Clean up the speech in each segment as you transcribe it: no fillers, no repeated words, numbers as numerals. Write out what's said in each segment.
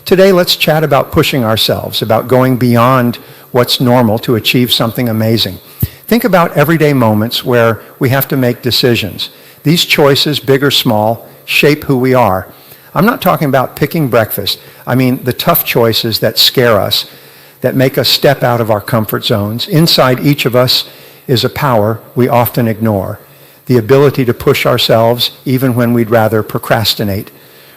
Today, let's chat about pushing ourselves, about going beyond what's normal to achieve something amazing. Think about everyday moments where we have to make decisions. These choices, big or small, shape who we are. I'm not talking about picking breakfast. I mean the tough choices that scare us, that make us step out of our comfort zones. Inside each of us is a power we often ignore, the ability to push ourselves even when we'd rather procrastinate.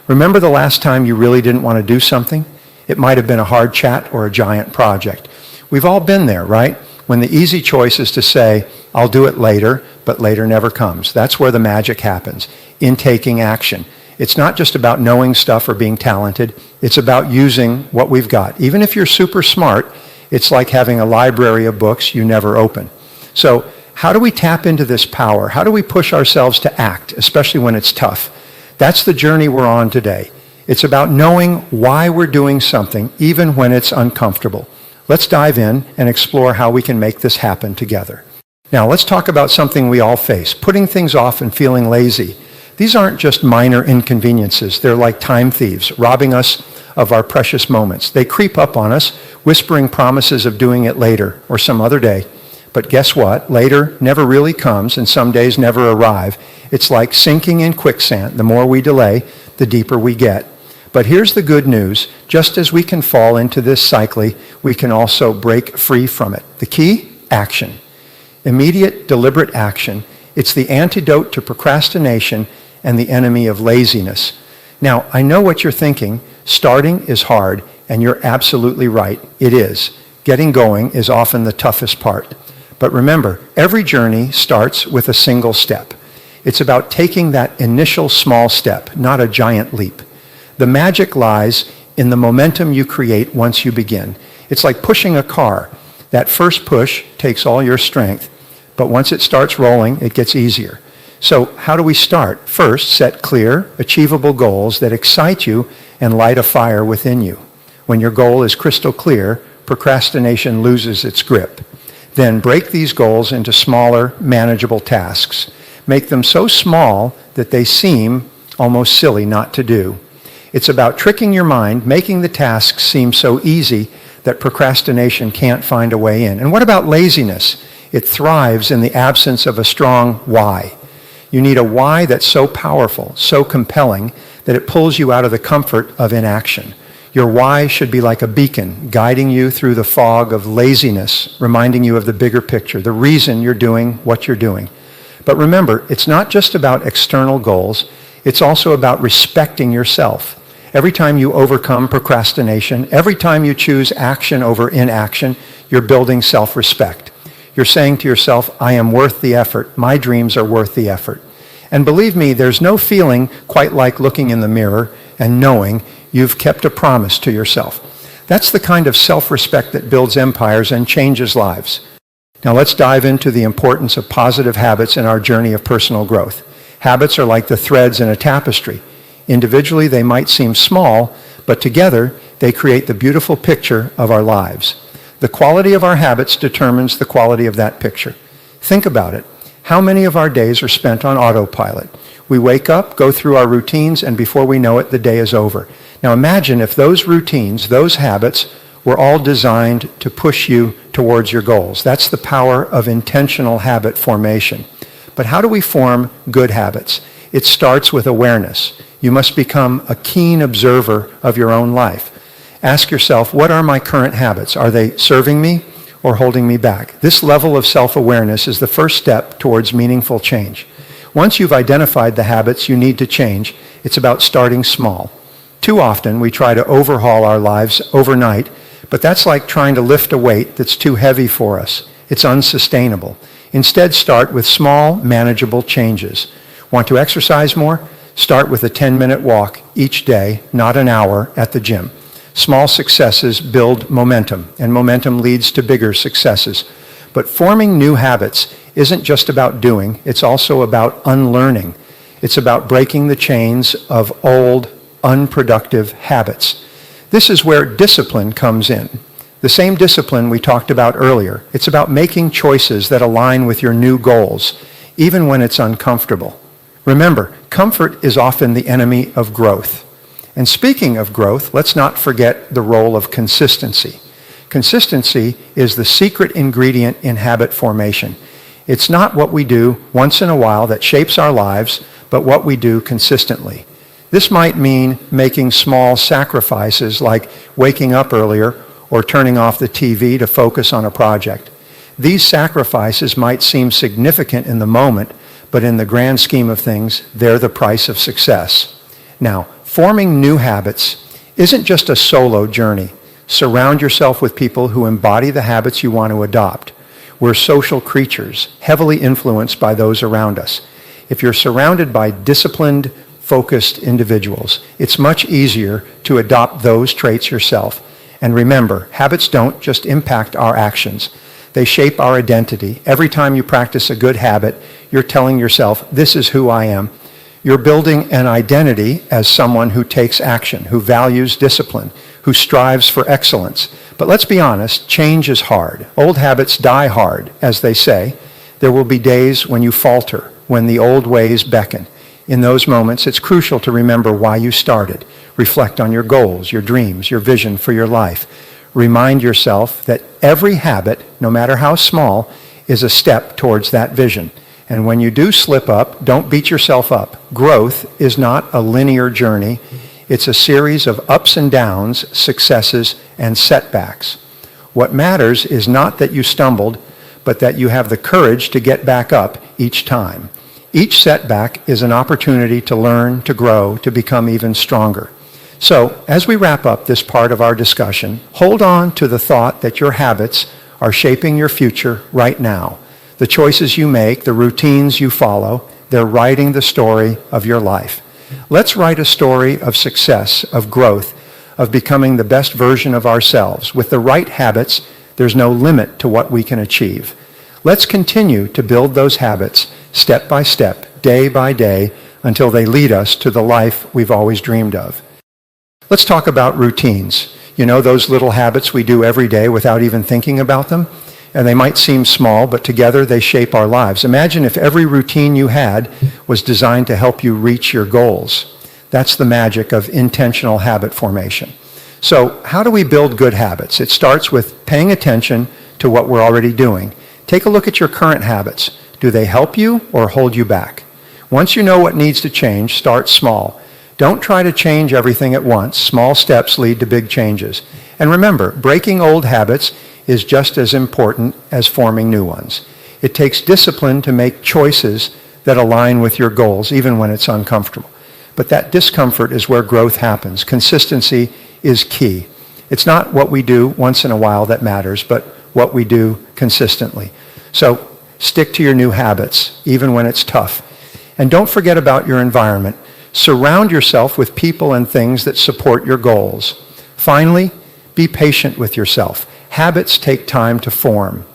Remember the last time you really didn't want to do something? It might have been a hard chat or a giant project. We've all been there, right? When the easy choice is to say, I'll do it later, but later never comes. That's where the magic happens, in taking action. It's not just about knowing stuff or being talented. It's about using what we've got. Even if you're super smart, it's like having a library of books you never open. So how do we tap into this power? How do we push ourselves to act, especially when it's tough? That's the journey we're on today. It's about knowing why we're doing something, even when it's uncomfortable. Let's dive in and explore how we can make this happen together. Now, let's talk about something we all face, putting things off and feeling lazy. These aren't just minor inconveniences. They're like time thieves, robbing us of our precious moments. They creep up on us, whispering promises of doing it later or some other day. But guess what? Later never really comes, and some days never arrive. It's like sinking in quicksand. The more we delay, the deeper we get. But here's the good news. Just as we can fall into this cycle, we can also break free from it. The key? Action. Immediate, deliberate action. It's the antidote to procrastination and the enemy of laziness. Now, I know what you're thinking. Starting is hard, and you're absolutely right. It is. Getting going is often the toughest part. But remember, every journey starts with a single step. It's about taking that initial small step, not a giant leap. The magic lies in the momentum you create once you begin. It's like pushing a car. That first push takes all your strength, but once it starts rolling, it gets easier. So how do we start? First, set clear, achievable goals that excite you and light a fire within you. When your goal is crystal clear, procrastination loses its grip. Then break these goals into smaller, manageable tasks. Make them so small that they seem almost silly not to do. It's about tricking your mind, making the tasks seem so easy that procrastination can't find a way in. And what about laziness? It thrives in the absence of a strong why. You need a why that's so powerful, so compelling, that it pulls you out of the comfort of inaction. Your why should be like a beacon, guiding you through the fog of laziness, reminding you of the bigger picture, the reason you're doing what you're doing. But remember, it's not just about external goals, it's also about respecting yourself. Every time you overcome procrastination, every time you choose action over inaction, you're building self-respect. You're saying to yourself, I am worth the effort. My dreams are worth the effort. And believe me, there's no feeling quite like looking in the mirror and knowing you've kept a promise to yourself. That's the kind of self-respect that builds empires and changes lives. Now let's dive into the importance of positive habits in our journey of personal growth. Habits are like the threads in a tapestry. Individually, they might seem small, but together, they create the beautiful picture of our lives. The quality of our habits determines the quality of that picture. Think about it. How many of our days are spent on autopilot? We wake up, go through our routines, and before we know it, the day is over. Now imagine if those routines, those habits, were all designed to push you towards your goals. That's the power of intentional habit formation. But how do we form good habits? It starts with awareness. You must become a keen observer of your own life. Ask yourself, what are my current habits? Are they serving me or holding me back? This level of self-awareness is the first step towards meaningful change. Once you've identified the habits you need to change, it's about starting small. Too often, we try to overhaul our lives overnight, but that's like trying to lift a weight that's too heavy for us. It's unsustainable. Instead, start with small, manageable changes. Want to exercise more? Start with a 10-minute walk each day, not an hour at the gym. Small successes build momentum, and momentum leads to bigger successes. But forming new habits isn't just about doing, it's also about unlearning. It's about breaking the chains of old, unproductive habits. This is where discipline comes in. The same discipline we talked about earlier. It's about making choices that align with your new goals, even when it's uncomfortable. Remember, comfort is often the enemy of growth. And speaking of growth, let's not forget the role of consistency. Consistency is the secret ingredient in habit formation. It's not what we do once in a while that shapes our lives, but what we do consistently. This might mean making small sacrifices like waking up earlier or turning off the TV to focus on a project. These sacrifices might seem significant in the moment, but in the grand scheme of things, they're the price of success. Now, forming new habits isn't just a solo journey. Surround yourself with people who embody the habits you want to adopt. We're social creatures, heavily influenced by those around us. If you're surrounded by disciplined, focused individuals, it's much easier to adopt those traits yourself. And remember, habits don't just impact our actions. They shape our identity. Every time you practice a good habit, you're telling yourself, this is who I am. You're building an identity as someone who takes action, who values discipline, who strives for excellence. But let's be honest, change is hard. Old habits die hard, as they say. There will be days when you falter, when the old ways beckon. In those moments, it's crucial to remember why you started. Reflect on your goals, your dreams, your vision for your life. Remind yourself that every habit, no matter how small, is a step towards that vision. And when you do slip up, don't beat yourself up. Growth is not a linear journey. It's a series of ups and downs, successes, and setbacks. What matters is not that you stumbled, but that you have the courage to get back up each time. Each setback is an opportunity to learn, to grow, to become even stronger. So, as we wrap up this part of our discussion, hold on to the thought that your habits are shaping your future right now. The choices you make, the routines you follow, they're writing the story of your life. Let's write a story of success, of growth, of becoming the best version of ourselves. With the right habits, there's no limit to what we can achieve. Let's continue to build those habits step by step, day by day, until they lead us to the life we've always dreamed of. Let's talk about routines. You know, those little habits we do every day without even thinking about them? And they might seem small, but together they shape our lives. Imagine if every routine you had was designed to help you reach your goals. That's the magic of intentional habit formation. So how do we build good habits? It starts with paying attention to what we're already doing. Take a look at your current habits. Do they help you or hold you back? Once you know what needs to change, start small. Don't try to change everything at once. Small steps lead to big changes. And remember, breaking old habits is just as important as forming new ones. It takes discipline to make choices that align with your goals, even when it's uncomfortable. But that discomfort is where growth happens. Consistency is key. It's not what we do once in a while that matters, but what we do consistently. So stick to your new habits, even when it's tough. And don't forget about your environment. Surround yourself with people and things that support your goals. Finally, be patient with yourself. Habits take time to form.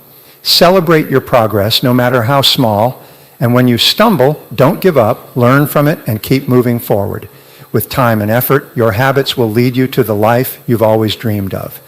Celebrate your progress, no matter how small. And when you stumble, don't give up, learn from it, and keep moving forward. With time and effort, your habits will lead you to the life you've always dreamed of.